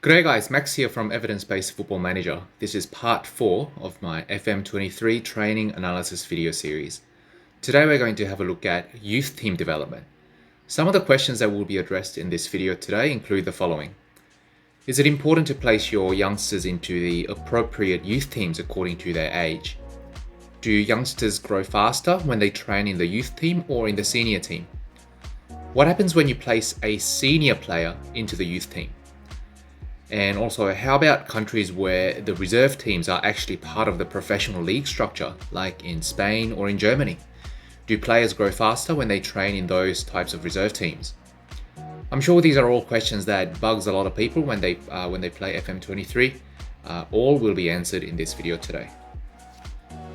G'day guys, Max here from Evidence-Based Football Manager. This is part 4 of my FM23 training analysis video series. Today we're going to have a look at youth team development. Some of the questions that will be addressed in this video today include the following. Is it important to place your youngsters into the appropriate youth teams according to their age? Do youngsters grow faster when they train in the youth team or in the senior team? What happens when you place a senior player into the youth team? And also, how about countries where the reserve teams are actually part of the professional league structure, like in Spain or in Germany? Do players grow faster when they train in those types of reserve teams? I'm sure these are all questions that bugs a lot of people when they play FM23. All will be answered in this video today.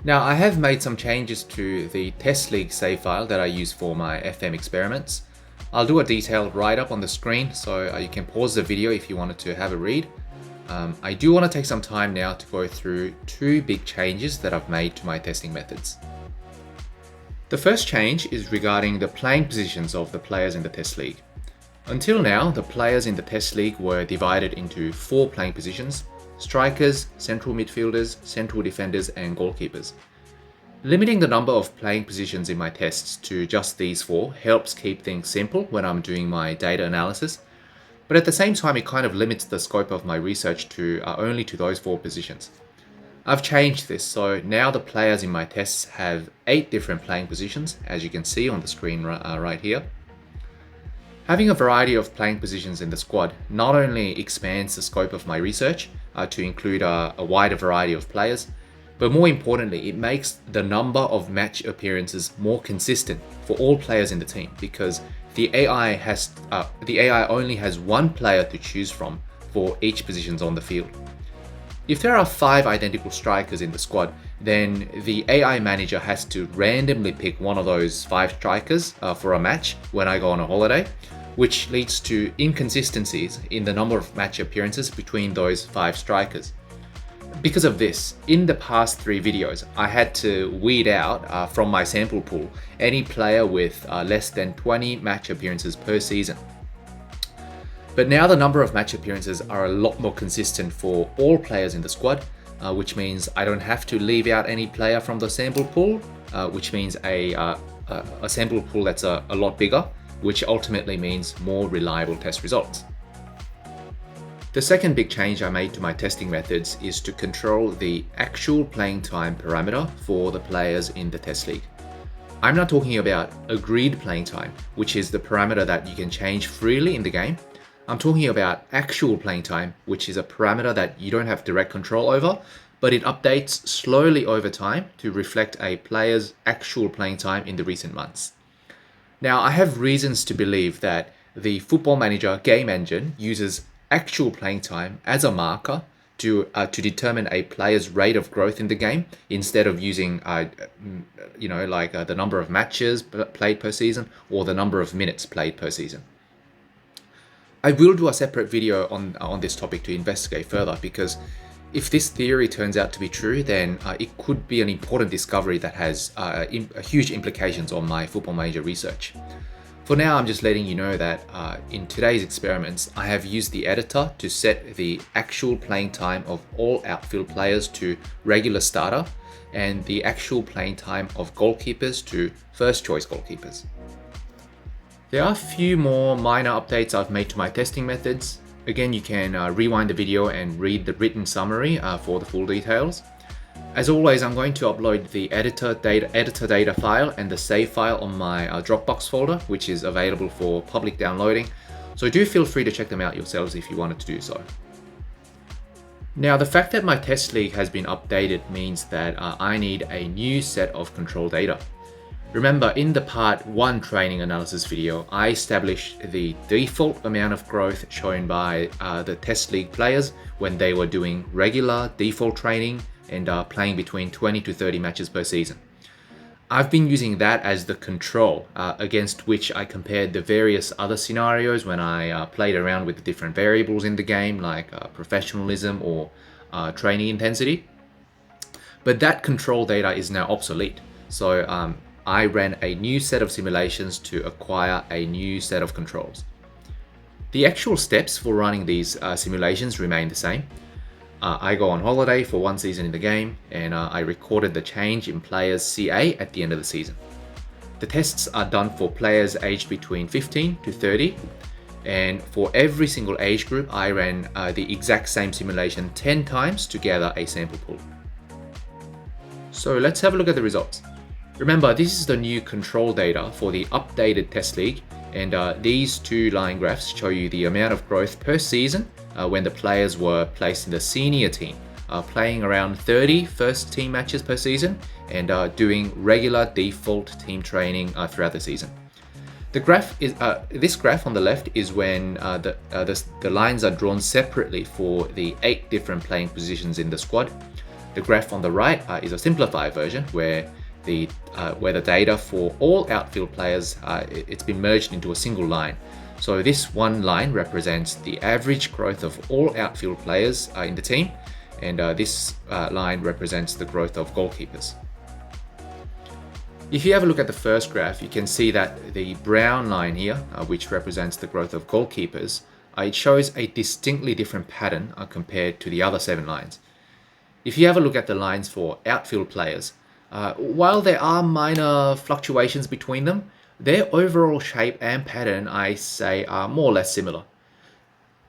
Now, I have made some changes to the test league save file that I use for my FM experiments. I'll do a detailed write-up on the screen, so you can pause the video if you wanted to have a read. I do want to take some time now to go through two big changes that I've made to my testing methods. The first change is regarding the playing positions of the players in the test league. Until now, the players in the test league were divided into 4 playing positions: strikers, central midfielders, central defenders, and goalkeepers. Limiting the number of playing positions in my tests to just these 4 helps keep things simple when I'm doing my data analysis, but at the same time it kind of limits the scope of my research to only to those 4 positions. I've changed this, so now the players in my tests have 8 different playing positions, as you can see on the screen right here. Having a variety of playing positions in the squad not only expands the scope of my research to include a wider variety of players, but more importantly, it makes the number of match appearances more consistent for all players in the team, because the AI only has one player to choose from for each positions on the field. If there are 5 identical strikers in the squad, then the AI manager has to randomly pick one of those 5 strikers for a match when I go on a holiday, which leads to inconsistencies in the number of match appearances between those 5 strikers. Because of this, in the past 3 videos, I had to weed out from my sample pool any player with less than 20 match appearances per season. But now the number of match appearances are a lot more consistent for all players in the squad, which means I don't have to leave out any player from the sample pool, which means a sample pool that's a lot bigger, which ultimately means more reliable test results. The second big change I made to my testing methods is to control the actual playing time parameter for the players in the test league. I'm not talking about agreed playing time, which is the parameter that you can change freely in the game. I'm talking about actual playing time, which is a parameter that you don't have direct control over, but it updates slowly over time to reflect a player's actual playing time in the recent months. Now, I have reasons to believe that the Football Manager game engine uses actual playing time as a marker to determine a player's rate of growth in the game, instead of using the number of matches played per season or the number of minutes played per season. I will do a separate video on this topic to investigate further, because if this theory turns out to be true, then it could be an important discovery that has huge implications on my Football Manager research. For now, I'm just letting you know that in today's experiments, I have used the editor to set the actual playing time of all outfield players to regular starter, and the actual playing time of goalkeepers to first choice goalkeepers. There are a few more minor updates I've made to my testing methods. Again, you can rewind the video and read the written summary for the full details. As always, I'm going to upload the editor data file and the save file on my Dropbox folder, which is available for public downloading. So do feel free to check them out yourselves if you wanted to do so. Now, the fact that my test league has been updated means that I need a new set of control data. Remember, in the part 1 training analysis video, I established the default amount of growth shown by the test league players when they were doing regular default training and playing between 20 to 30 matches per season. I've been using that as the control against which I compared the various other scenarios when I played around with the different variables in the game, like professionalism or training intensity. But that control data is now obsolete. So I ran a new set of simulations to acquire a new set of controls. The actual steps for running these simulations remain the same. I go on holiday for one season in the game, and I recorded the change in players' CA at the end of the season. The tests are done for players aged between 15 to 30, and for every single age group, I ran the exact same simulation 10 times to gather a sample pool. So let's have a look at the results. Remember, this is the new control data for the updated test league, and these two line graphs show you the amount of growth per season when the players were placed in the senior team, playing around 30 first team matches per season and doing regular default team training throughout the season. The graph is this graph on the left is when the lines are drawn separately for the 8 different playing positions in the squad. The graph on the right is a simplified version where the data for all outfield players it's been merged into a single line. So this one line represents the average growth of all outfield players in the team, and this line represents the growth of goalkeepers. If you have a look at the first graph, you can see that the brown line here, which represents the growth of goalkeepers, it shows a distinctly different pattern compared to the other 7 lines. If you have a look at the lines for outfield players, while there are minor fluctuations between them, their overall shape and pattern, I say, are more or less similar.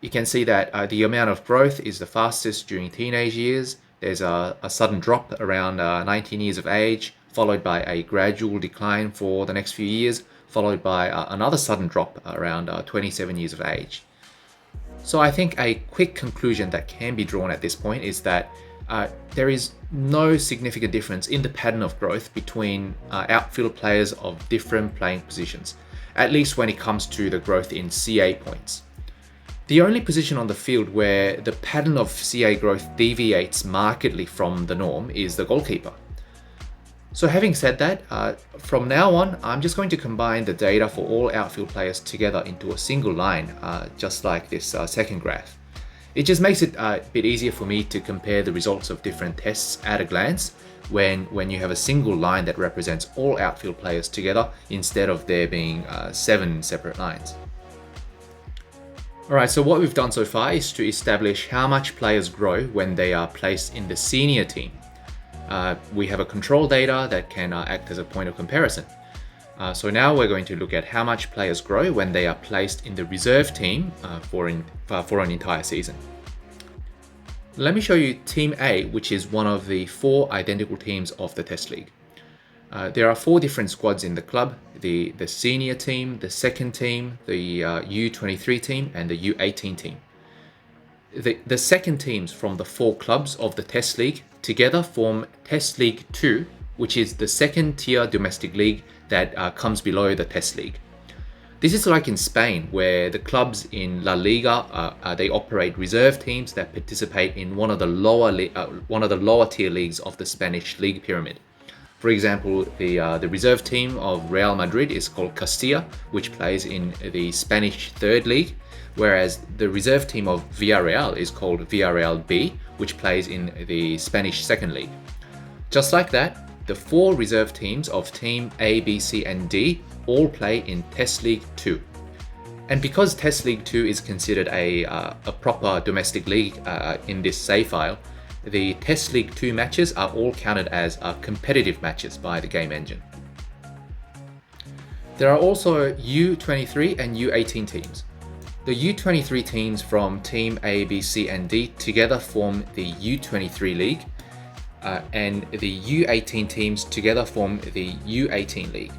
You can see that the amount of growth is the fastest during teenage years. There's a sudden drop around 19 years of age, followed by a gradual decline for the next few years, followed by another sudden drop around 27 years of age. So I think a quick conclusion that can be drawn at this point is that there is no significant difference in the pattern of growth between outfield players of different playing positions, at least when it comes to the growth in CA points. The only position on the field where the pattern of CA growth deviates markedly from the norm is the goalkeeper. So having said that, from now on, I'm just going to combine the data for all outfield players together into a single line, just like this second graph. It just makes it a bit easier for me to compare the results of different tests at a glance when you have a single line that represents all outfield players together instead of there being 7 separate lines. Alright, so what we've done so far is to establish how much players grow when they are placed in the senior team. We have a control data that can act as a point of comparison. So now we're going to look at how much players grow when they are placed in the reserve team for an entire season. Let me show you Team A, which is one of the 4 identical teams of the Test League. There are 4 different squads in the club: the senior team, the second team, the U23 team, and the U18 team. The second teams from the 4 clubs of the Test League together form Test League 2, which is the second tier domestic league that comes below the Test League. This is like in Spain, where the clubs in La Liga they operate reserve teams that participate in one of the lower tier leagues of the Spanish league pyramid. For example, the reserve team of Real Madrid is called Castilla, which plays in the Spanish third league, whereas the reserve team of Villarreal is called Villarreal B, which plays in the Spanish second league. Just like that, the 4 reserve teams of Team A, B, C, and D all play in Test League 2. And because Test League 2 is considered a proper domestic league in this Savefile, the Test League 2 matches are all counted as competitive matches by the game engine. There are also U23 and U18 teams. The U23 teams from Team A, B, C, and D together form the U23 league, and the U18 teams together form the U18 league.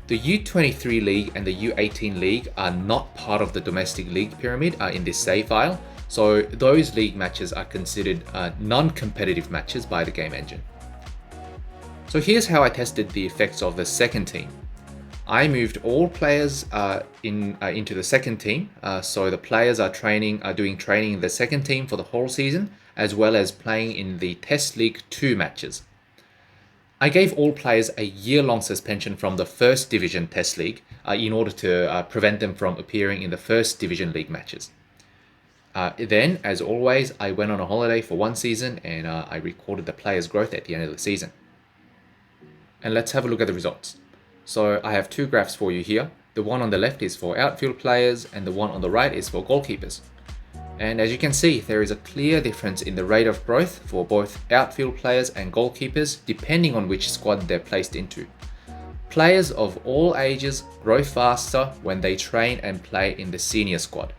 The U23 league and the U18 league are not part of the domestic league pyramid in this save file, so those league matches are considered non-competitive matches by the game engine. So here's how I tested the effects of the second team. I moved all players into the second team, so the players are doing training in the second team for the whole season, as well as playing in the Test League 2 matches. I gave all players a year-long suspension from the First Division Test League in order to prevent them from appearing in the First Division League matches. Then, as always, I went on a holiday for one season and I recorded the players' growth at the end of the season. And let's have a look at the results. So I have 2 graphs for you here. the one on the left is for outfield players, and the one on the right is for goalkeepers. And as you can see, there is a clear difference in the rate of growth for both outfield players and goalkeepers depending on which squad they're placed into. Players of all ages grow faster when they train and play in the senior squad.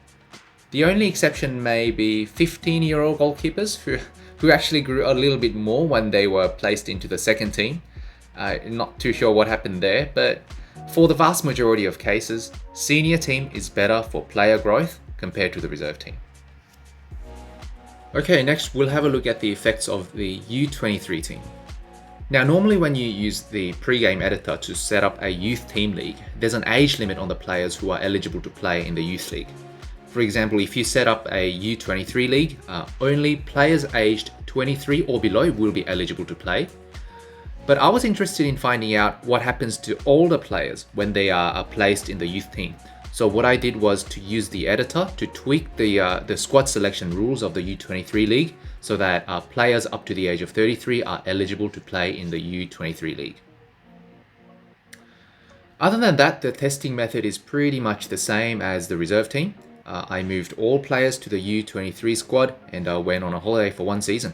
The only exception may be 15-year-old goalkeepers who actually grew a little bit more when they were placed into the second team. Not too sure what happened there, but for the vast majority of cases, senior team is better for player growth compared to the reserve team. Okay, next we'll have a look at the effects of the U23 team. Now, normally when you use the pre-game editor to set up a youth team league, there's an age limit on the players who are eligible to play in the youth league. For example, if you set up a U23 league, only players aged 23 or below will be eligible to play. But I was interested in finding out what happens to older players when they are placed in the youth team. So what I did was to use the editor to tweak the squad selection rules of the U23 league so that players up to the age of 33 are eligible to play in the U23 league. Other than that, the testing method is pretty much the same as the reserve team. I moved all players to the U23 squad and went on a holiday for one season.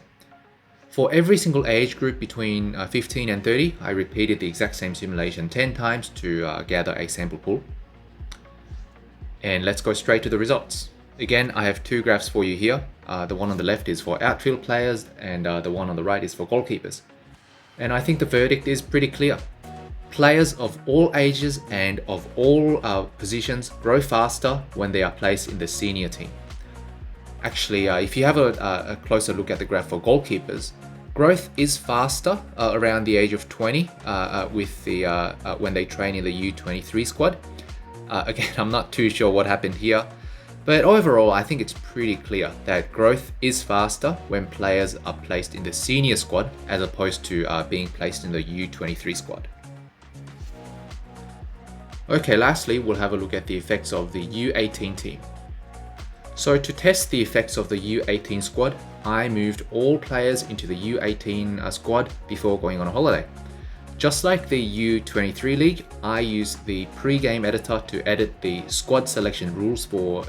For every single age group between 15 and 30, I repeated the exact same simulation 10 times to gather a sample pool. And let's go straight to the results. Again, I have two graphs for you here. The one on the left is for outfield players and the one on the right is for goalkeepers. And I think the verdict is pretty clear. Players of all ages and of all positions grow faster when they are placed in the senior team. Actually, if you have a closer look at the graph for goalkeepers, growth is faster around the age of 20 when they train in the U23 squad. Again, I'm not too sure what happened here, but overall I think it's pretty clear that growth is faster when players are placed in the senior squad as opposed to being placed in the U23 squad. Okay, lastly, we'll have a look at the effects of the U18 team. So to test the effects of the U18 squad, I moved all players into the U18 squad before going on a holiday. Just like the U23 league, I used the pre-game editor to edit the squad selection rules for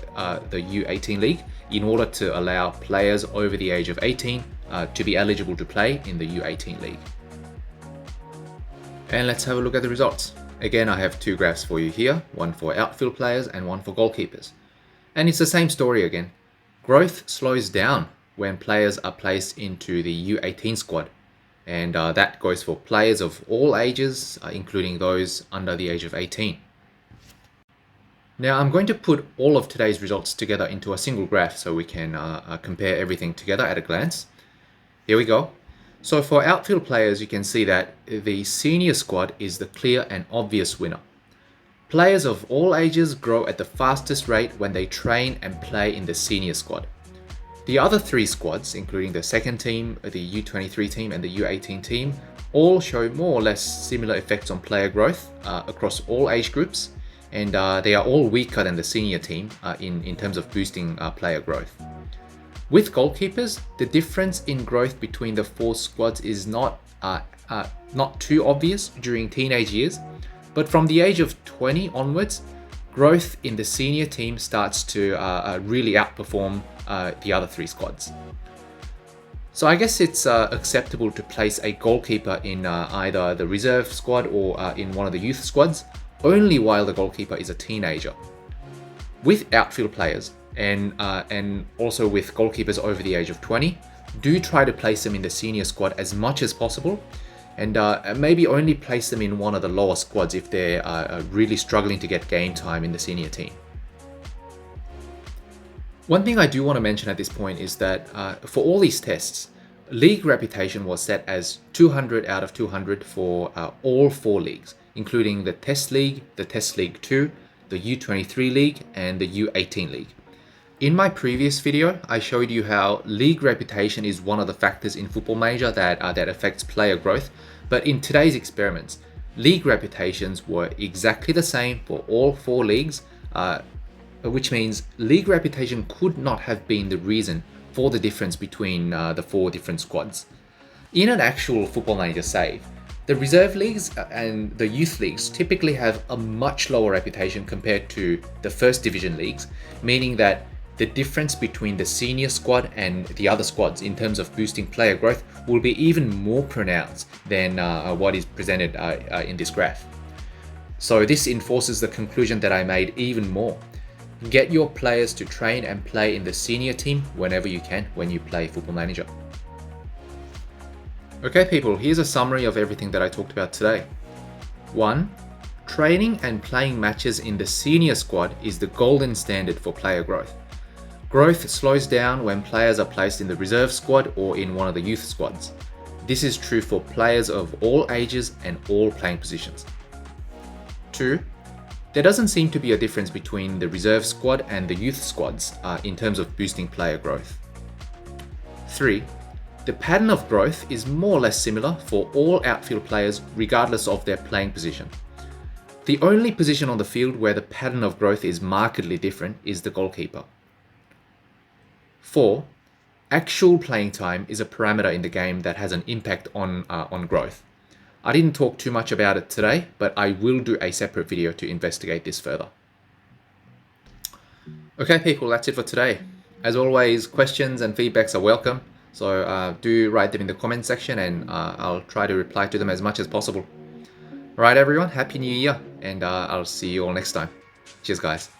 the U18 league in order to allow players over the age of 18 to be eligible to play in the U18 league. And let's have a look at the results. Again, I have two graphs for you here, one for outfield players and one for goalkeepers. And it's the same story again. Growth slows down when players are placed into the U18 squad. And that goes for players of all ages, including those under the age of 18. Now I'm going to put all of today's results together into a single graph so we can compare everything together at a glance. Here we go. So for outfield players, you can see that the senior squad is the clear and obvious winner. Players of all ages grow at the fastest rate when they train and play in the senior squad. The other three squads, including the second team, the U23 team and the U18 team, all show more or less similar effects on player growth across all age groups, and they are all weaker than the senior team in terms of boosting player growth. With goalkeepers, the difference in growth between the four squads is not too obvious during teenage years, but from the age of 20 onwards, growth in the senior team starts to really outperform the other three squads. So I guess it's acceptable to place a goalkeeper in either the reserve squad or in one of the youth squads, only while the goalkeeper is a teenager. With outfield players, and also with goalkeepers over the age of 20, do try to place them in the senior squad as much as possible, and maybe only place them in one of the lower squads if they're really struggling to get game time in the senior team. One thing I do want to mention at this point is that for all these tests, league reputation was set as 200 out of 200 for all four leagues, including the Test League, the Test League 2, the U23 League, and the U18 League. In my previous video, I showed you how league reputation is one of the factors in Football Manager that affects player growth, but in today's experiments, league reputations were exactly the same for all four leagues, which means league reputation could not have been the reason for the difference between the four different squads. In an actual Football Manager save, The reserve leagues and the youth leagues typically have a much lower reputation compared to the first division leagues, meaning that the difference between the senior squad and the other squads in terms of boosting player growth will be even more pronounced than what is presented in this graph. So this enforces the conclusion that I made even more. Get your players to train and play in the senior team whenever you can when you play Football Manager. Okay people, here's a summary of everything that I talked about today. 1. Training and playing matches in the senior squad is the golden standard for player growth. Growth slows down when players are placed in the reserve squad or in one of the youth squads. This is true for players of all ages and all playing positions. 2. There doesn't seem to be a difference between the reserve squad and the youth squads in terms of boosting player growth. 3. The pattern of growth is more or less similar for all outfield players regardless of their playing position. The only position on the field where the pattern of growth is markedly different is the goalkeeper. 4. Actual playing time is a parameter in the game that has an impact on growth. I didn't talk too much about it today, but I will do a separate video to investigate this further. Okay people, that's it for today. As always, questions and feedbacks are welcome, so do write them in the comment section and I'll try to reply to them as much as possible. Alright everyone, Happy New Year, and I'll see you all next time. Cheers guys.